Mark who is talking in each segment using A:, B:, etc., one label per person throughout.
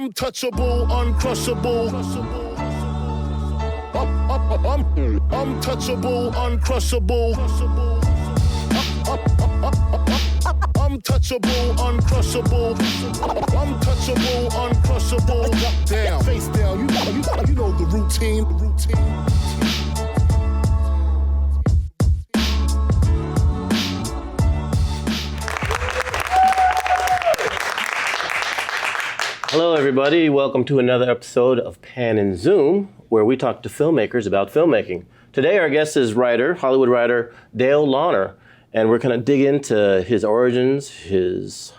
A: Untouchable, uncrushable. Untouchable, uncrushable. Untouchable, uncrushable. Untouchable, uncrushable. Down, face down. You know the routine.
B: Hello, everybody. Welcome to another episode of Pan and Zoom, where we talk to filmmakers about filmmaking. Today, our guest is Hollywood writer Dale Launer, and we're going to dig into his origins, his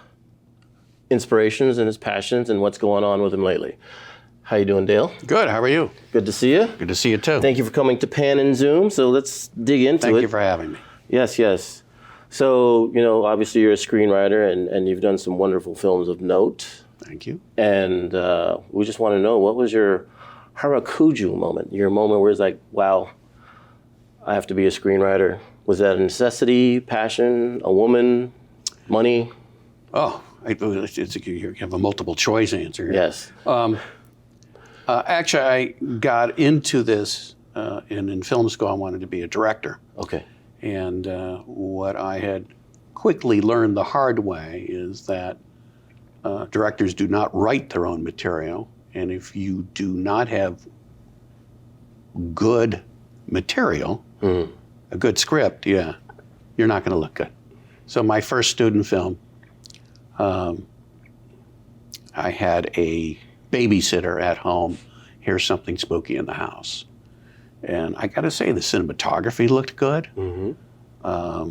B: inspirations, and his passions, and what's going on with him lately. How you doing, Dale?
C: Good. How are you?
B: Good to see you.
C: Good to see you, too.
B: Thank you for coming to Pan and Zoom. So let's dig into it.
C: Thank you for having me.
B: Yes. So, obviously you're a screenwriter, and you've done some wonderful films of note.
C: Thank you.
B: And we just want to know, what was your harakuju moment? Your moment where it's like, wow, I have to be a screenwriter. Was that a necessity, passion, a woman, money?
C: Oh, you have a multiple choice answer here.
B: Yes.
C: Actually, I got into this, and in film school I wanted to be a director.
B: Okay.
C: And what I had quickly learned the hard way is that directors do not write their own material, and if you do not have good material, a good script, you're not going to look good. So my first student film, I had a babysitter at home hear something spooky in the house. And I got to say, the cinematography looked good. Mm-hmm.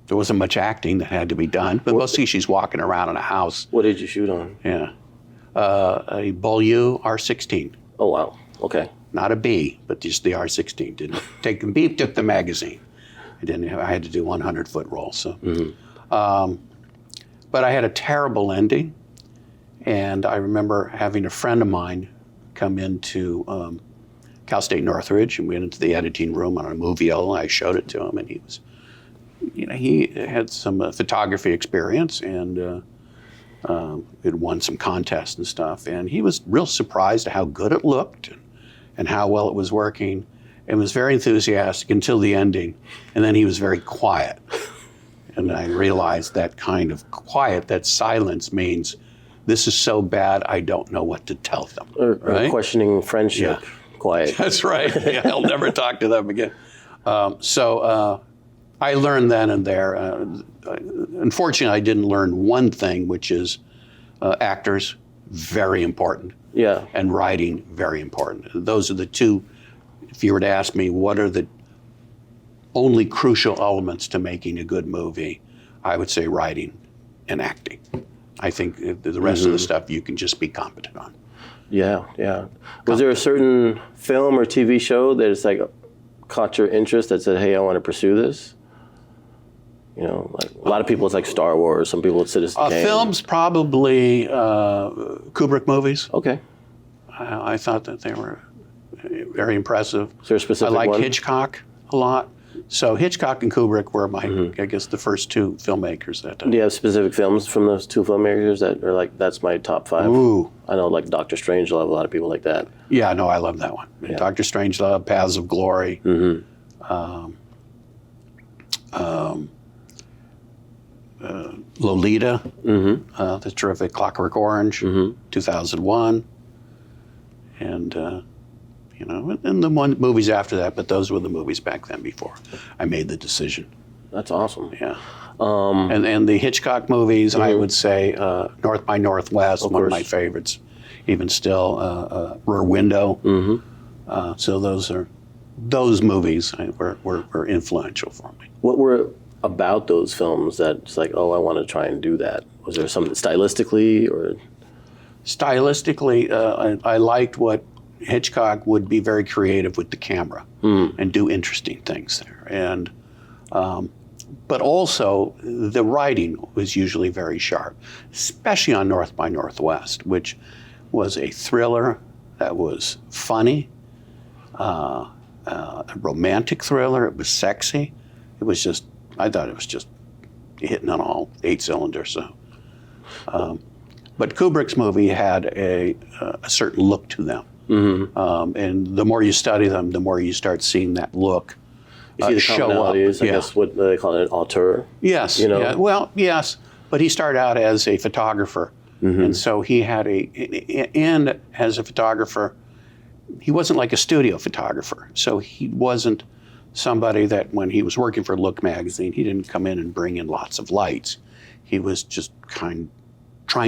C: There wasn't much acting that had to be done, but mostly she's walking around in a house.
B: What did you shoot on?
C: Yeah. A Beaulieu R16.
B: Oh, wow. Okay.
C: Not a B, but just the R16. Didn't take the B, took the magazine. I had to do 100-foot roll. So, but I had a terrible ending, and I remember having a friend of mine come into Cal State Northridge, and we went into the editing room on a movie. I showed it to him, and he was. He had some photography experience and had won some contests and stuff. And he was real surprised at how good it looked and how well it was working, and was very enthusiastic until the ending. And then he was very quiet. And I realized that kind of quiet, that silence, means this is so bad I don't know what to tell them.
B: Or questioning friendship. Yeah. Quiet.
C: That's right. Yeah, I'll never talk to them again. I learned then and there. Unfortunately, I didn't learn one thing, which is actors, very important.
B: Yeah.
C: And writing, very important. Those are the two. If you were to ask me, what are the only crucial elements to making a good movie, I would say writing and acting. I think the rest of the stuff you can just be competent on.
B: Yeah. Was there a certain film or TV show that it's like caught your interest that said, hey, I want to pursue this? Like a lot of people, it's like Star Wars. Some people, it's Citizen Kane.
C: Films, probably Kubrick movies.
B: Okay.
C: I thought that they were very impressive.
B: Is there a specific
C: one? I like
B: one?
C: Hitchcock a lot. So Hitchcock and Kubrick were my, I guess, the first two filmmakers that.
B: Do you have specific films from those two filmmakers that are like, that's my top 5?
C: Ooh.
B: I know, like Dr. Strangelove, a lot of people like that.
C: Yeah, no, I love that one. Yeah. Dr. Strangelove, Paths of Glory. Lolita, the terrific Clockwork Orange, 2001, and and the movies after that. But those were the movies back then before I made the decision.
B: That's awesome.
C: Yeah, and the Hitchcock movies, I would say North by Northwest, one of my favorites, even still. Rear Window. So those movies were influential for me.
B: What were about those films that it's like, oh, I want to try and do that? Was there something stylistically or?
C: Stylistically, I liked what Hitchcock would be very creative with the camera and do interesting things there. And but also the writing was usually very sharp, especially on North by Northwest, which was a thriller that was funny, a romantic thriller. It was sexy. It was just, I thought it was just hitting on all 8 cylinders. So But Kubrick's movie had a certain look to them. And the more you study them, the more you start seeing that look
B: You see the
C: show up.
B: commonalities, I guess what they call it, an auteur.
C: Yes.
B: You know?
C: Yeah. Well, yes. But he started out as a photographer. And so he had and as a photographer, he wasn't like a studio photographer. So he wasn't somebody that when he was working for Look magazine, he didn't come in and bring in lots of lights. He was just trying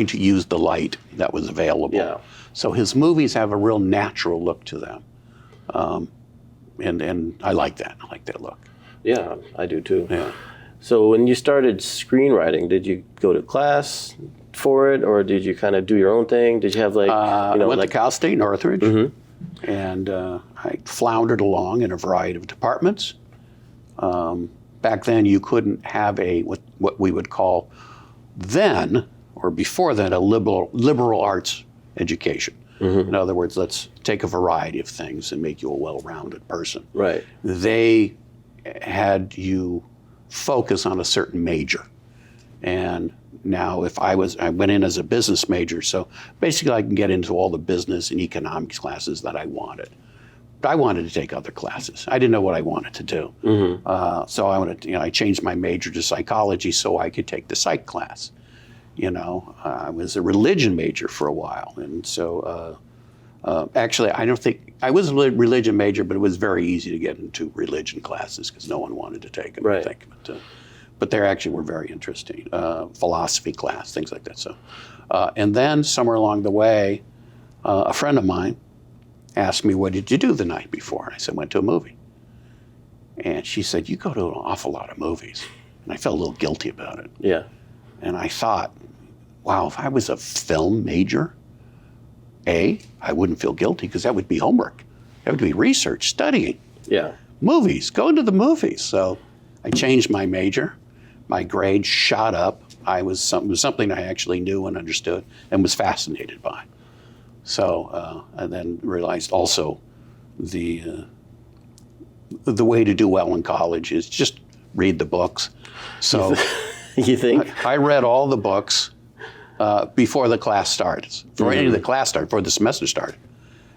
C: to use the light that was available.
B: Yeah.
C: So his movies have a real natural look to them. And I like that. I like that look.
B: Yeah, I do too.
C: Yeah.
B: So when you started screenwriting, did you go to class for it, or did you kind of do your own thing? Did you have like,
C: I went
B: like
C: to Cal State Northridge, and I floundered along in a variety of departments. Back then, you couldn't have what we would call then or before then a liberal arts education. In other words, let's take a variety of things and make you a well-rounded person.
B: Right.
C: They had you focus on a certain major. And now I went in as a business major, so basically I can get into all the business and economics classes that I wanted. But I wanted to take other classes. I didn't know what I wanted to do. So I changed my major to psychology so I could take the psych class. I was a religion major for a while. And so actually, I don't think, I was a religion major, but it was very easy to get into religion classes because no one wanted to take them,
B: Right.
C: I think. But they actually were very interesting. Philosophy class, things like that. So, and then somewhere along the way, a friend of mine asked me, what did you do the night before? And I said, went to a movie. And she said, you go to an awful lot of movies. And I felt a little guilty about it.
B: Yeah.
C: And I thought, wow, if I was a film major, I wouldn't feel guilty because that would be homework. That would be research, studying.
B: Yeah.
C: Movies, go to the movies. So I changed my major. My grade shot up. It was something I actually knew and understood and was fascinated by. So I then realized also the way to do well in college is just read the books. So
B: You think?
C: I read all the books before the class starts, before any of the class started, before the semester started.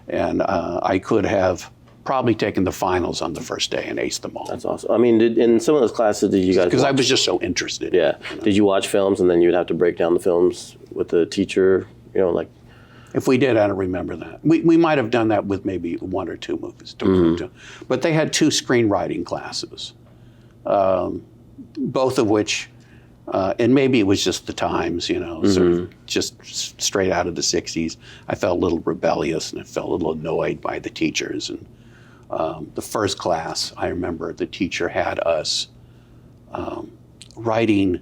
C: And I could have probably taken the finals on the first day and aced them all.
B: That's awesome. I mean, in some of those classes, did you guys
C: Because I
B: watch-
C: was just so interested.
B: Yeah. Did you watch films and then you'd have to break down the films with the teacher, like...
C: If we did, I don't remember that. We might have done that with maybe one or two movies. But they had two screenwriting classes, both of which, and maybe it was just the times, sort of just straight out of the 60s. I felt a little rebellious and I felt a little annoyed by the teachers. And the first class, I remember the teacher had us writing,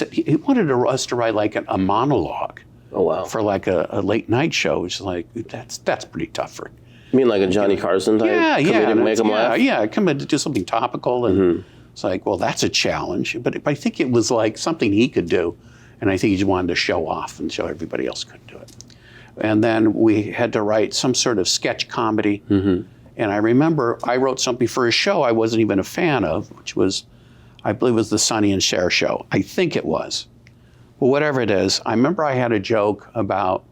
C: he wanted us to write like a monologue.
B: Oh, wow.
C: For like a late night show, which is like, that's pretty tough for.
B: You mean like a Johnny Carson type? To make them laugh?
C: Yeah, come in to do something topical. And it's like, well, that's a challenge. But I think it was like something he could do. And I think he just wanted to show off and show everybody else couldn't do it. And then we had to write some sort of sketch comedy. And I remember I wrote something for a show I wasn't even a fan of, which was, I believe it was the Sonny and Cher show. I think it was. Well, whatever it is, I remember I had a joke about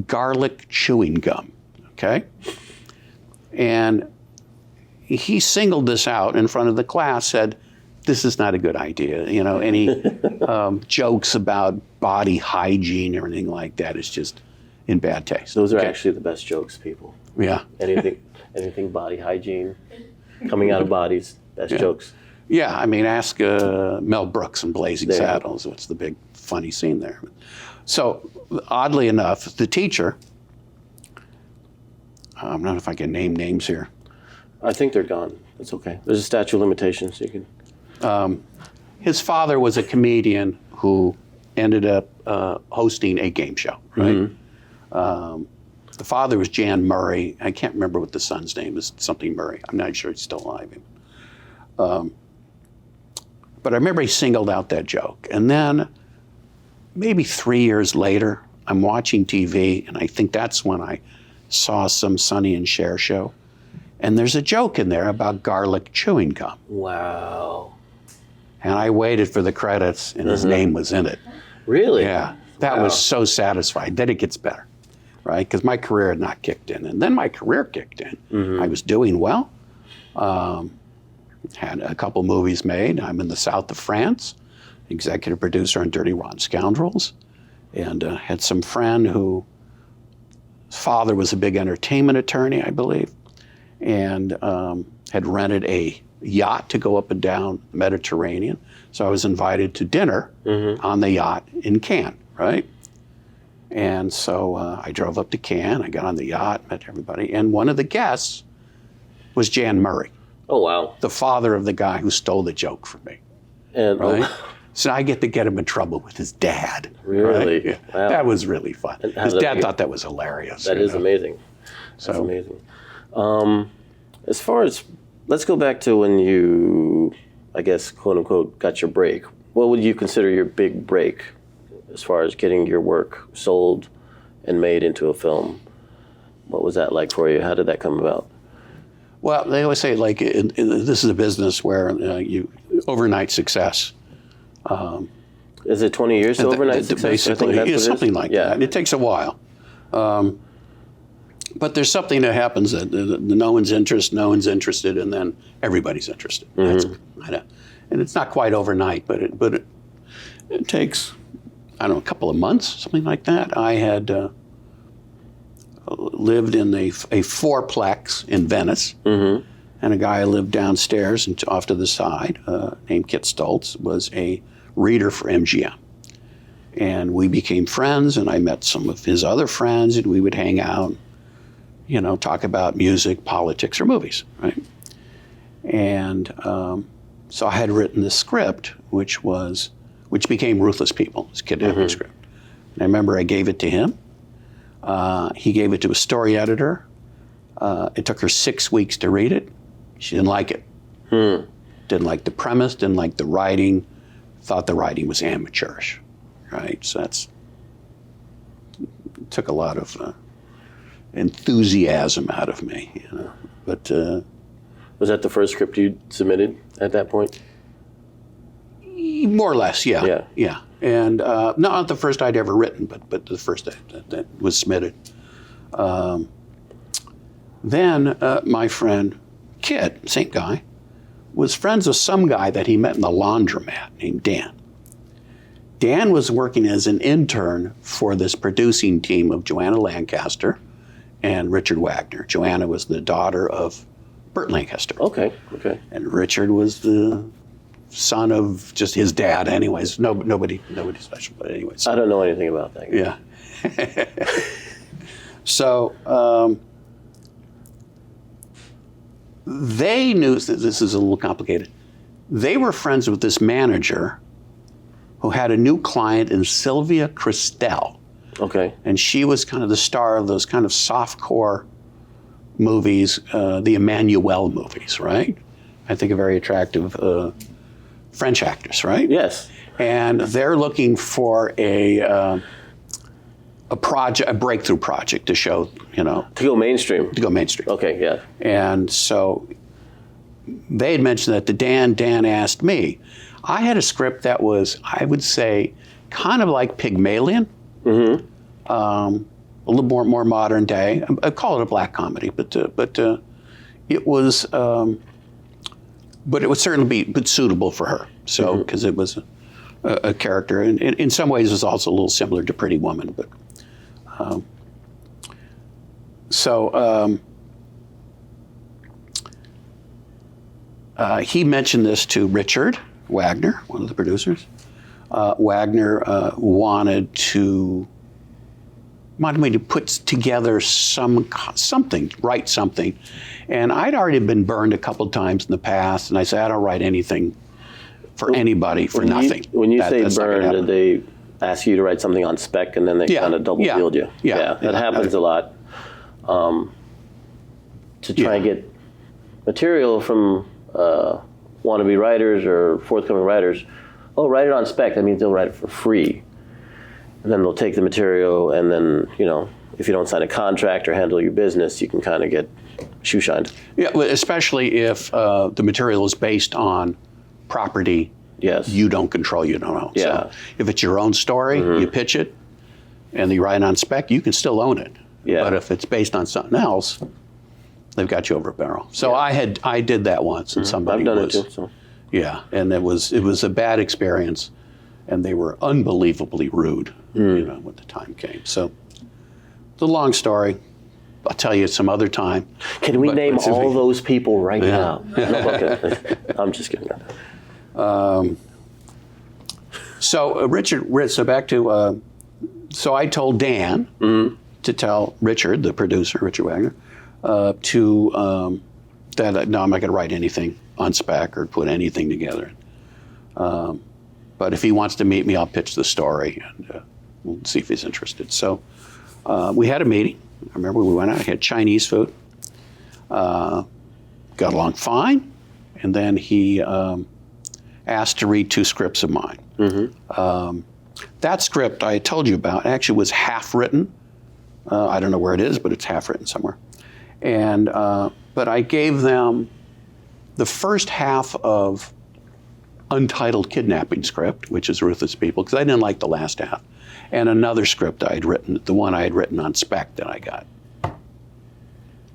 C: garlic chewing gum, okay? And he singled this out in front of the class, said, this is not a good idea. Any jokes about body hygiene or anything like that is just in bad taste.
B: Those are actually the best jokes, people.
C: Yeah.
B: Anything body hygiene, coming out of bodies, best jokes.
C: Yeah, I mean, ask Mel Brooks in Blazing Saddles. What's the big funny scene there? So, oddly enough, the teacher, I don't know if I can name names here.
B: I think they're gone. That's okay. There's a statute of limitations. So you can.
C: His father was a comedian who ended up hosting a game show, right? The father was Jan Murray. I can't remember what the son's name is, something Murray. I'm not sure he's still alive. But I remember he singled out that joke. And then maybe 3 years later, I'm watching TV, and I think that's when I saw some Sonny and Cher show. And there's a joke in there about garlic chewing gum.
B: Wow.
C: And I waited for the credits, and his name was in it.
B: Really?
C: Yeah. That was so satisfying. Then it gets better, right? Because my career had not kicked in. And then my career kicked in. I was doing well. Had a couple movies made. I'm in the south of France, executive producer on Dirty Rotten Scoundrels. And had some friend who, his father was a big entertainment attorney, I believe, and had rented a yacht to go up and down the Mediterranean. So I was invited to dinner on the yacht in Cannes, right? And so I drove up to Cannes, I got on the yacht, met everybody, and one of the guests was Jan Murray.
B: Oh, wow.
C: The father of the guy who stole the joke from me.
B: And
C: right? So I get to get him in trouble with his dad.
B: Really?
C: Right? Yeah.
B: Wow.
C: That was really fun.
B: And
C: His dad thought that was hilarious.
B: That is amazing. That's amazing. As far as, let's go back to when you, I guess, quote unquote, got your break. What would you consider your big break as far as getting your work sold and made into a film? What was that like for you? How did that come about?
C: Well, they always say, like, this is a business where you overnight success.
B: Is it 20 years to overnight success?
C: Basically, it's something like that. It takes a while. But there's something that happens that no one's interested, and then everybody's interested. That's kind of, and it's not quite overnight, but it takes, I don't know, a couple of months, something like that. I had lived in a fourplex in Venice, and a guy lived downstairs and off to the side, named Kit Stoltz, was a reader for MGM. And we became friends, and I met some of his other friends, and we would hang out, you know, talk about music, politics, or movies, right? And so I had written this script, which became Ruthless People, this kidnapping script. And I remember I gave it to him. He gave it to a story editor. It took her 6 weeks to read it. She didn't like it. Didn't like the premise, didn't like the writing, thought the writing was amateurish, right? So took a lot of enthusiasm out of me, you know. But
B: was that the first script you submitted at that point?
C: More or less, yeah. And not the first I'd ever written, but the first that was submitted. Then my friend Kit, same guy, was friends with some guy that he met in the laundromat named Dan. Dan was working as an intern for this producing team of Joanna Lancaster and Richard Wagner. Joanna was the daughter of Burt Lancaster. Okay. And Richard was the son of just his dad anyways. Nobody special, but anyways.
B: I don't know anything about that.
C: Yeah. So they knew, this is a little complicated, they were friends with this manager who had a new client in Sylvia Christel.
B: Okay.
C: And she was kind of the star of those kind of softcore movies, the Emmanuelle movies, right? I think a very attractive French actress, right?
B: Yes.
C: And they're looking for a breakthrough project to show, you know.
B: To go mainstream. Okay, yeah.
C: And so they had mentioned that to Dan. Dan asked me. I had a script that was, I would say, kind of like Pygmalion. A little more modern day. I call it a black comedy, but it was, but it would certainly be suitable for her. So because it was a character, and in some ways it was also a little similar to Pretty Woman. But he mentioned this to Richard Wagner, one of the producers. Wagner wanted me to put together something, write something. And I'd already been burned a couple times in the past, and I said, I don't write anything for anybody for nothing.
B: When you say burned, did they ask you to write something on spec and then they kind of double billed you? Yeah, that happens a lot. To try and get material from wannabe writers or forthcoming writers, write it on spec, that means they'll write it for free. And then they'll take the material, and then, you know, if you don't sign a contract or handle your business, you can kind of get shoe-shined. Yeah,
C: especially if the material is based on property you don't control, you don't own.
B: Yeah.
C: So if it's your own story, you pitch it, and you write on spec, you can still own it.
B: Yeah.
C: But if it's based on something else, they've got you over a barrel. So I did that once, and somebody
B: I've done
C: was,
B: it too. So.
C: yeah, and it was a bad experience, and they were unbelievably rude, you know, when the time came. So it's a long story. I'll tell you some other time.
B: Can we name all those people right now?
C: Yeah.
B: No, okay. I'm just kidding.
C: So so back to, so I told Dan to tell Richard, the producer, Richard Wagner, that no, I'm not going to write anything on spec or put anything together. But if he wants to meet me, I'll pitch the story, and we'll see if he's interested. So we had a meeting. I remember we went out, had Chinese food, got along fine, and then he asked to read 2 scripts of mine. That script I told you about actually was half written. I don't know where it is, but it's half written somewhere. And but I gave them the first half of Untitled Kidnapping script, which is Ruthless People, because I didn't like the last half, and another script I had written, the one I had written on spec that I got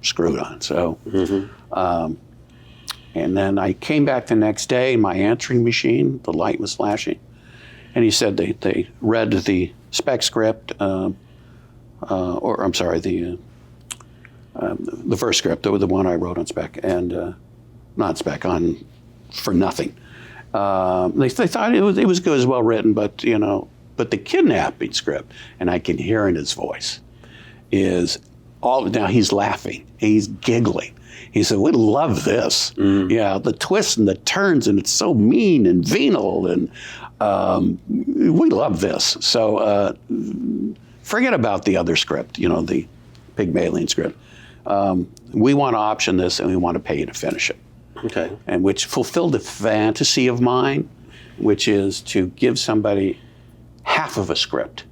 C: screwed on. So, and then I came back the next day, my answering machine, the light was flashing, and he said they read the spec script, or I'm sorry, the first script, the one I wrote on spec, and not spec, on for nothing. They thought it was good, as well written, but you know, but the kidnapping script, and I can hear in his voice, is all, now he's laughing, he's giggling. He said, "We love this. Yeah, the twists and the turns, and it's so mean and venal, and we love this." So forget about the other script, you know, the Pygmalion script. We want to option this, and we want to pay you to finish it.
B: Okay.
C: And which fulfilled a fantasy of mine, which is to give somebody half of a script,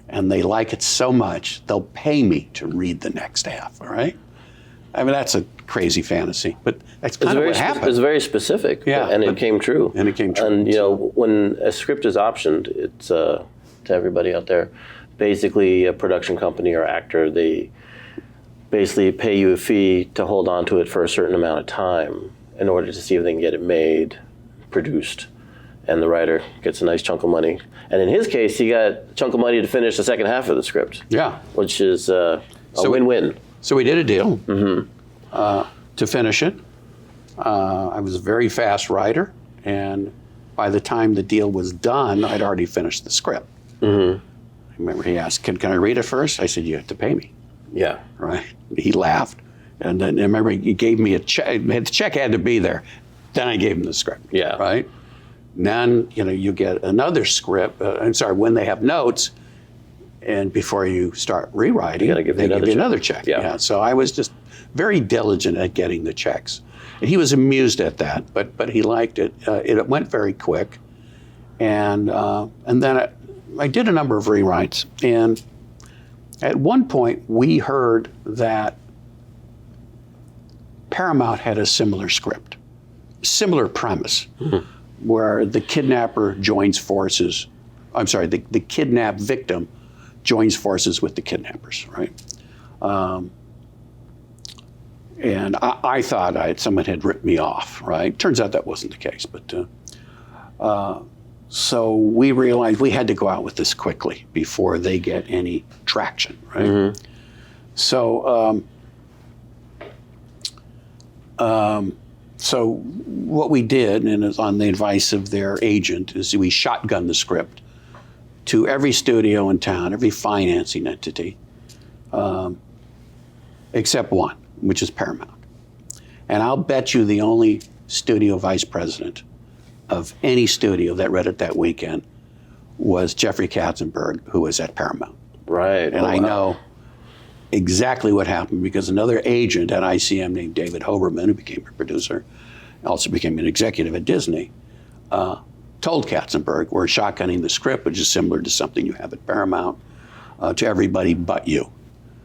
C: and they like it so much, they'll pay me to read the next half, all right? I mean, that's a crazy fantasy, but that's kind of what happened.
B: It's very specific, and it came true.
C: And it came true.
B: And, you know, when a script is optioned, it's, to everybody out there, basically a production company or actor, they basically pay you a fee to hold on to it for a certain amount of time in order to see if they can get it made, produced, and the writer gets a nice chunk of money. And in his case, he got a chunk of money to finish the second half of the script.
C: Yeah.
B: Which is a win-win.
C: So we did a deal to finish it. I was a very fast writer, and by the time the deal was done, I'd already finished the script. I remember he asked, can I read it first? I said, you have to pay me.
B: Yeah.
C: Right. He laughed. And then I remember he gave me a check. The check had to be there. Then I gave him the script.
B: Yeah.
C: Right. Then, you know, you get another script. When they have notes, and before you start rewriting, they give you another check. Yeah. So I was just very diligent at getting the checks. And he was amused at that, but he liked it. It went very quick. And then I did a number of rewrites. And at one point, we heard that Paramount had a similar script, similar premise, where the kidnapper joins forces. I'm sorry, the kidnapped victim joins forces with the kidnappers, right? And I thought someone had ripped me off, right? Turns out that wasn't the case, but so we realized we had to go out with this quickly before they get any traction, right? So what we did, and is on the advice of their agent, is we shotgunned the script to every studio in town, every financing entity, except one, which is Paramount. And I'll bet you the only studio vice president of any studio that read it that weekend was Jeffrey Katzenberg, who was at Paramount.
B: Right.
C: And I know exactly what happened because another agent at ICM named David Hoberman, who became a producer, also became an executive at Disney, told Katzenberg, we're shotgunning the script, which is similar to something you have at Paramount, to everybody but you.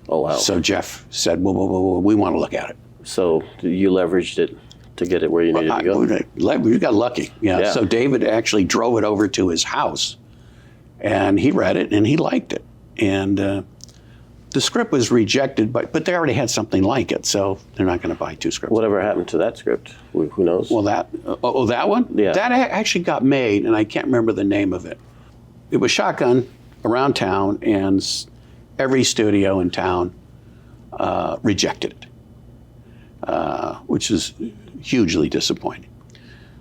B: Oh, wow.
C: So Jeff said, well, we want to look at it.
B: So you leveraged it to get it where you needed to go?
C: We got lucky. Yeah. So David actually drove it over to his house And he read it and he liked it. And the script was rejected, but they already had something like it, so they're not going to buy 2 scripts.
B: Whatever happened to that script? Who knows?
C: Well, that one?
B: Yeah.
C: That actually got made, and I can't remember the name of it. It was shotgun around town, and every studio in town rejected it, which is hugely disappointing.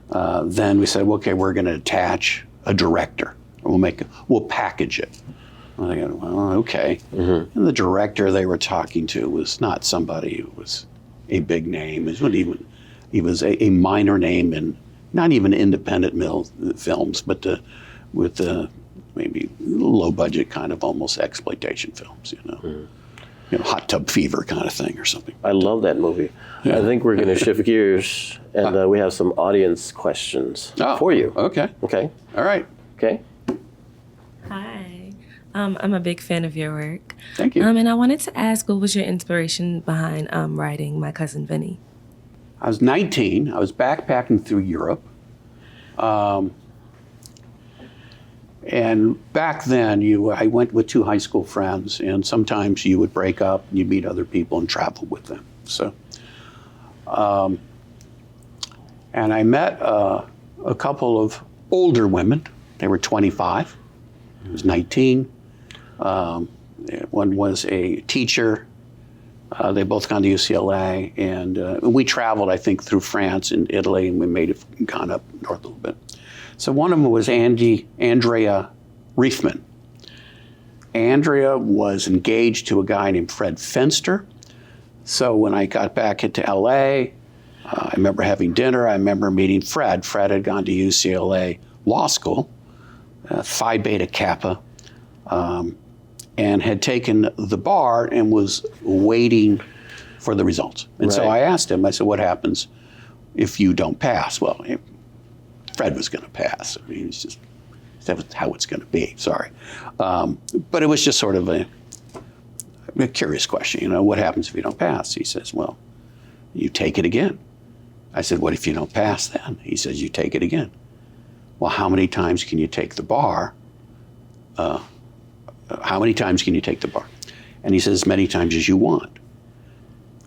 C: Then we said, okay, we're going to attach a director. We'll package it. Well, they go, well, okay. And the director they were talking to was not somebody who was a big name. He was a minor name in not even independent films, but with maybe low budget kind of almost exploitation films, Hot Tub Fever kind of thing or something.
B: I love that movie. Yeah. I think we're going to shift gears, and we have some audience questions for you.
C: Okay.
B: Okay.
C: All right.
B: Okay.
D: Hi. I'm a big fan of your work.
C: Thank you.
D: And I wanted to ask, what was your inspiration behind writing My Cousin Vinny?
C: I was 19. I was backpacking through Europe. And back then, I went with 2 high school friends, and sometimes you would break up and you'd meet other people and travel with them. So, and I met a couple of older women. They were 25. I was 19. One was a teacher. They both gone to UCLA, and we traveled, I think, through France and Italy, and we may have gone up north a little bit. So one of them was Andrea Riefman. Andrea was engaged to a guy named Fred Fenster. So when I got back into LA, I remember having dinner. I remember meeting Fred. Fred had gone to UCLA Law School, Phi Beta Kappa, and had taken the bar and was waiting for the results. And so I asked him, I said, what happens if you don't pass? Well, Fred was going to pass. I mean, that was how it's going to be, sorry. But it was just sort of a curious question, what happens if you don't pass? He says, well, you take it again. I said, what if you don't pass then? He says, you take it again. Well, how many times can you take the bar? How many times can you take the bar? And he says, as many times as you want.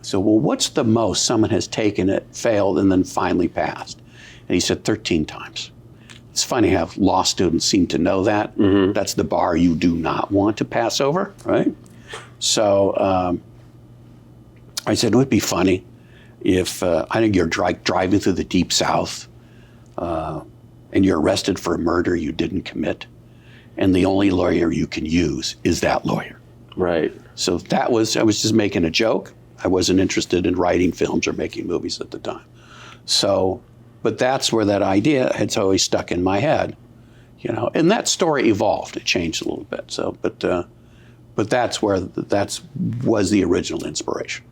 C: So, well, what's the most someone has taken it, failed, and then finally passed? And he said 13 times. It's funny how law students seem to know that. Mm-hmm. That's the bar you do not want to pass over, right? So I said, it would be funny if, I think you're driving through the Deep South and you're arrested for a murder you didn't commit, and the only lawyer you can use is that lawyer.
B: Right.
C: So I was just making a joke. I wasn't interested in writing films or making movies at the time. So, but that's where that idea had always stuck in my head, and that story evolved. It changed a little bit. So, but that's where was the original inspiration.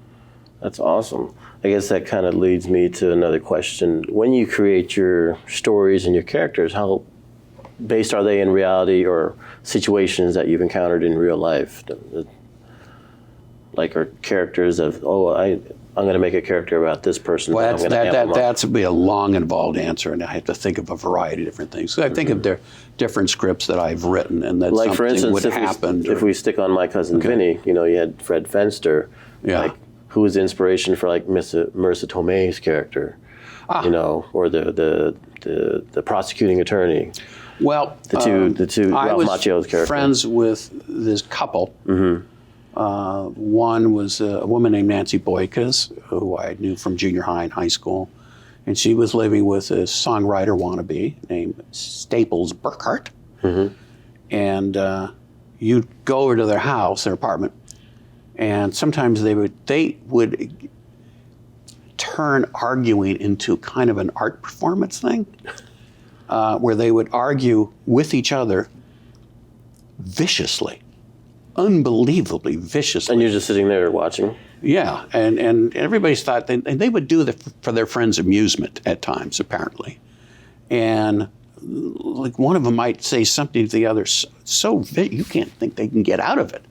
B: That's awesome. I guess that kind of leads me to another question. When you create your stories and your characters, how based are they in reality or situations that you've encountered in real life? Like, are characters of, I'm going to make a character about this person.
C: Well, that's be a long, involved answer, and I have to think of a variety of different things. So I think of different scripts that I've written, and that
B: like,
C: something
B: for instance,
C: would happen.
B: If we stick on My Cousin Vinny, you had Fred Fenster.
C: Yeah.
B: Like, who was the inspiration for like Marissa Tomei's character? Or the prosecuting attorney.
C: Well,
B: the two Ralph Macchio's character.
C: I was friends with this couple. Mm-hmm. One was a woman named Nancy Boykas, who I knew from junior high and high school, and she was living with a songwriter wannabe named Staples Burkhart. Mm-hmm. And you'd go over to their house, their apartment, and sometimes they would turn arguing into kind of an art performance thing, where they would argue with each other viciously, unbelievably viciously.
B: And you're just sitting there watching?
C: Yeah, and everybody's thought, they would do that for their friends' amusement at times, apparently. And like one of them might say something to the other so you can't think they can get out of it,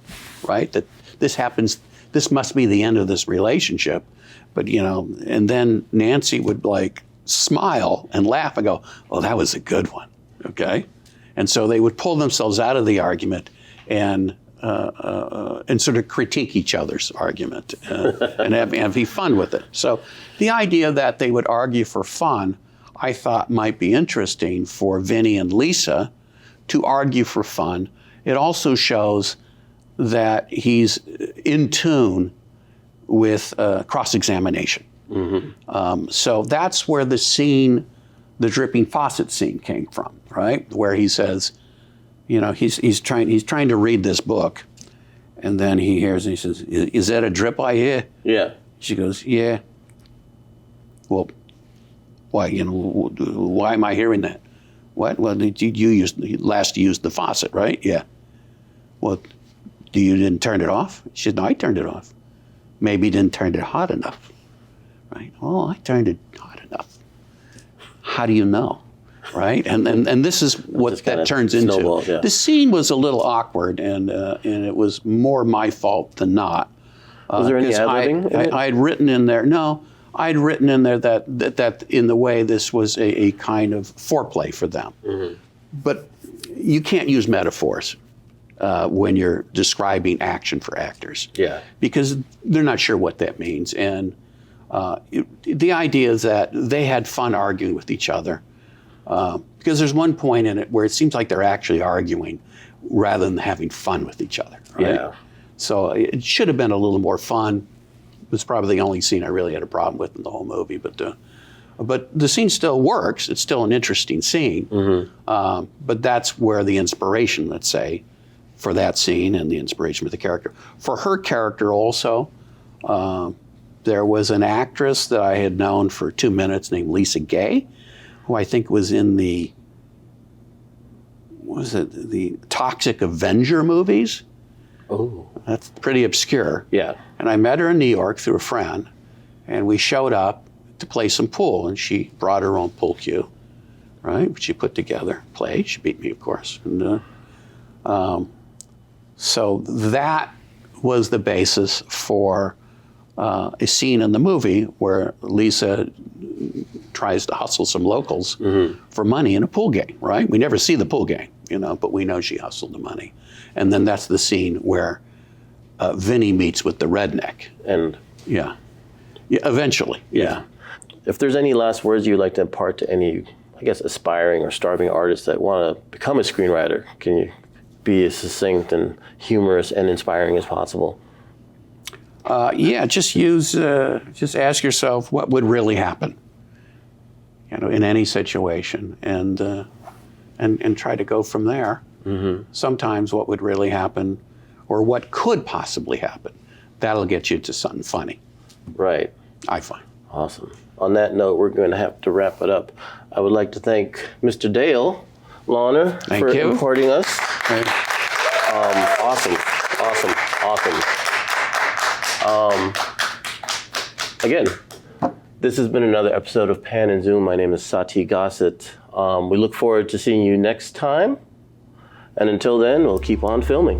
C: right? That this happens, this must be the end of this relationship. But, and then Nancy would like smile and laugh and go, oh, that was a good one, okay? And so they would pull themselves out of the argument and sort of critique each other's argument and have fun with it. So the idea that they would argue for fun, I thought might be interesting for Vinny and Lisa to argue for fun. It also shows that he's in tune with cross-examination. So that's where the scene, the dripping faucet scene, came from, right? Where he says, you know, he's trying to read this book, and then he hears and he says, "Is that a drip I hear?"
B: Yeah.
C: She goes, "Yeah." Well, why? You know, why am I hearing that? What? Well, you last used the faucet, right? Yeah. Well, you didn't turn it off? She said, "No, I turned it off." Maybe you didn't turn it hot enough, right? Oh, I turned it hot enough. How do you know? Right, and this is what that turns into.
B: Yeah.
C: The scene was a little awkward, and it was more my fault than not.
B: Was there any ad-libbing in it?
C: I had written in there. No, I'd written in there that in the way this was a kind of foreplay for them. But you can't use metaphors when you're describing action for actors.
B: Yeah.
C: Because they're not sure what that means, and the idea is that they had fun arguing with each other. Because there's one point in it where it seems like they're actually arguing rather than having fun with each other. Right?
B: Yeah.
C: So it should have been a little more fun. It was probably the only scene I really had a problem with in the whole movie. But the scene still works. It's still an interesting scene. But that's where the inspiration, let's say, for that scene and the inspiration for the character. For her character also, there was an actress that I had known for 2 minutes named Lisa Gay, who I think was in the Toxic Avenger movies.
B: Oh.
C: That's pretty obscure.
B: Yeah.
C: And I met her in New York through a friend, and we showed up to play some pool, and she brought her own pool cue, right, which she put together, played. She beat me, of course. And so that was the basis for a scene in the movie where Lisa tries to hustle some locals for money in a pool game, right? We never see the pool game, you know, but we know she hustled the money. And then that's the scene where Vinny meets with the redneck.
B: And
C: yeah, eventually. Yeah.
B: If there's any last words you'd like to impart to any, I guess, aspiring or starving artists that want to become a screenwriter, can you be as succinct and humorous and inspiring as possible? Just ask yourself what would really happen, you know, in any situation, and try to go from there. Sometimes what would really happen, or what could possibly happen, that'll get you to something funny. Right.
C: I find.
B: Awesome. On that note, we're going to have to wrap it up. I would like to thank Mr. Dale Launer for importing us. Awesome. Again, this has been another episode of Pan and Zoom. My name is Sati Gossett. We look forward to seeing you next time. And until then, we'll keep on filming.